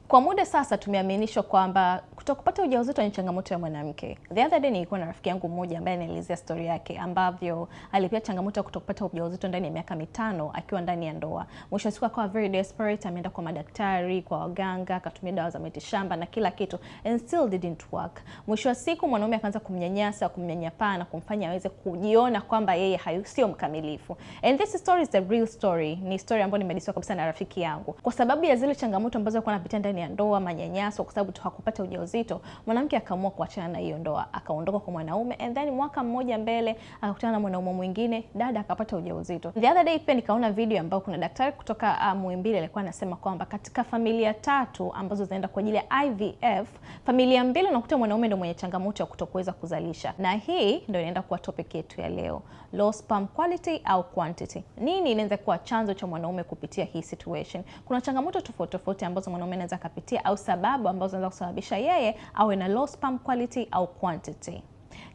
Kwa muda sasa tumeaminishwa kwamba kutokupata ujauzito ni changamoto ya mwanamke. The other day nilikuwa na rafiki yangu mmoja ambaye anaelezea story yake ambavyo alipata changamoto ya kutokupata ujauzito ndani ya miaka 5 akiwa ndani ya ndoa. Mwisho wa siku akawa very desperate, ameenda kwa madaktari, kwa waganga, akatumia dawa za mitishamba na kila kitu and still didn't work. Mwisho wa siku mwanaume akaanza kumnyanyasa, kumnyanyapaa na kumfanya aweze kujiona kwamba yeye sio mkamilifu. And this story is a real story. Ni story ambayo nimedisiwa kabisa na rafiki yangu. Kwa sababu ya zile changamoto ambazo alikuwa anapitia ndani ya ndoa, manyanyaso, kwa sababu hakupata ujauzito, mwanamke akaamua kuachana na hiyo ndoa, akaondoka kwa mwanaume, and then mwaka mmoja mbele akakutana na mwanaume mwingine, dada akapata ujauzito. The other day pia nikaona video ambayo kuna daktari kutoka Muhimbili alikuwa anasema kwamba katika familia 3 ambazo zinaenda kwa ajili ya IVF, familia 2 unakuta mwanaume ndio mwenye changamoto ya kutokuweza kuzalisha. Na hii ndio inaenda kuwa topic yetu ya leo. Low sperm quality au quantity. Nini inaweza kuwa chanzo cha mwanaume kupitia hii situation? Kuna changamoto tofauti tofauti ambazo mwanaume anaweza kupitia au sababu ambazo zinaweza kusababisha yeye awe na low sperm quality au quantity.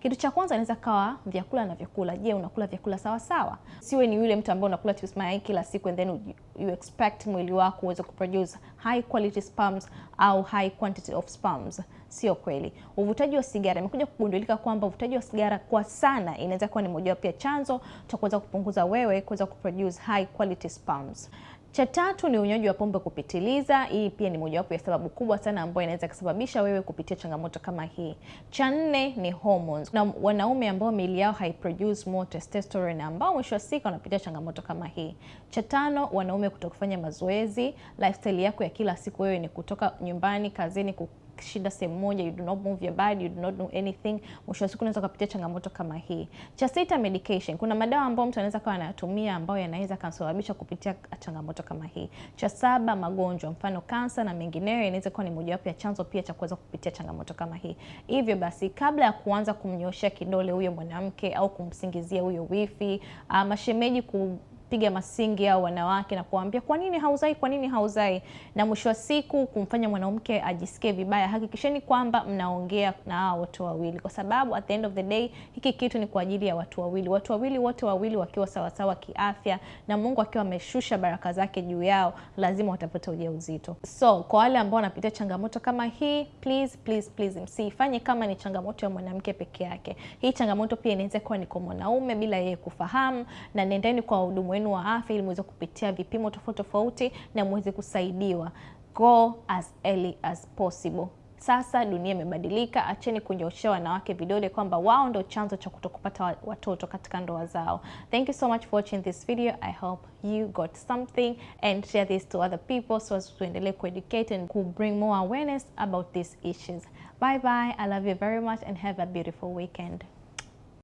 Kitu cha kwanza inaweza kawa vyakula na vyakula. Je, unakula vyakula sawa sawa? Siwe ni yule mtu ambaye unakula chips mayai kila siku and then you expect mwili wako uweze kuproduce high quality sperms au high quantity of sperms. Sio kweli. Uvutaji wa sigara, imekuja kugundulika kwamba uvutaji wa sigara kwa sana inaweza kuwa ni mojawapo ya chanzo cha kuweza kupunguza wewe kuweza kuproduce high quality sperms. Cha tatu ni unywaji wa pombe kupitiliza. Hii pia ni mojawapo ya sababu kubwa sana ambayo inaweza kusababisha wewe kupitia changamoto kama hii. Cha 4 ni hormones. Na wanaume ambao miili yao haiproduce more testosterone ambao mwisho wa siku wanapitia changamoto kama hii. Cha 5, wanaume kutokufanya mazoezi. Lifestyle yako ya kila siku wewe ni kutoka nyumbani, kazini, shida sehemu moja, you do not move your body, you do not do anything. Mwisho wa siku unaweza kupitia changamoto kama hii. Cha 6, medication. Kuna madawa ambayo mtu anaweza kuwa anatumia ambayo yanaweza kusababisha kupitia changamoto kama hii. Cha 7, magonjwa, mfano kansa na mengineyo inaweza kuwa ni mojawapo ya chanzo pia cha kuweza kupitia changamoto kama hii. Hivyo basi kabla ya kuanza kumnyoshia kidole huyo mwanamke au kumsingizia huyo wifi, mashemeji piga masingi au wanawake na kuambia kwa nini hauzai, na mwisho wa siku kumfanya mwanamke ajisikie vibaya, hakikisheni kwamba mnaongea na hao watu wawili, kwa sababu at the end of the day hiki kitu ni kwa ajili ya watu wawili wote wawili wakiwa sawasawa kiafya na Mungu akiwa ameshusha baraka zake juu yao, lazima watapata ujauzito. So kwa wale ambao wanapitia changamoto kama hii, please msifanye kama ni changamoto ya mwanamke peke yake. Hii changamoto pia inaweza kuwa ni kwa mwanaume bila yeye kufahamu, na nendeni kwa wahudumu wa afya ili muweze kupitia vipimo tofauti na muweze kusaidiwa. Go as early as possible. Sasa dunia imebadilika, acheni kunyoshea wanawake vidole kwamba wao ndio chanzo cha kutokupata watoto katika ndoa zao. Thank you so much for watching this video. I hope you got something and share this to other people so as to endelee educate and to bring more awareness about these issues. Bye bye. I love you very much and have a beautiful weekend.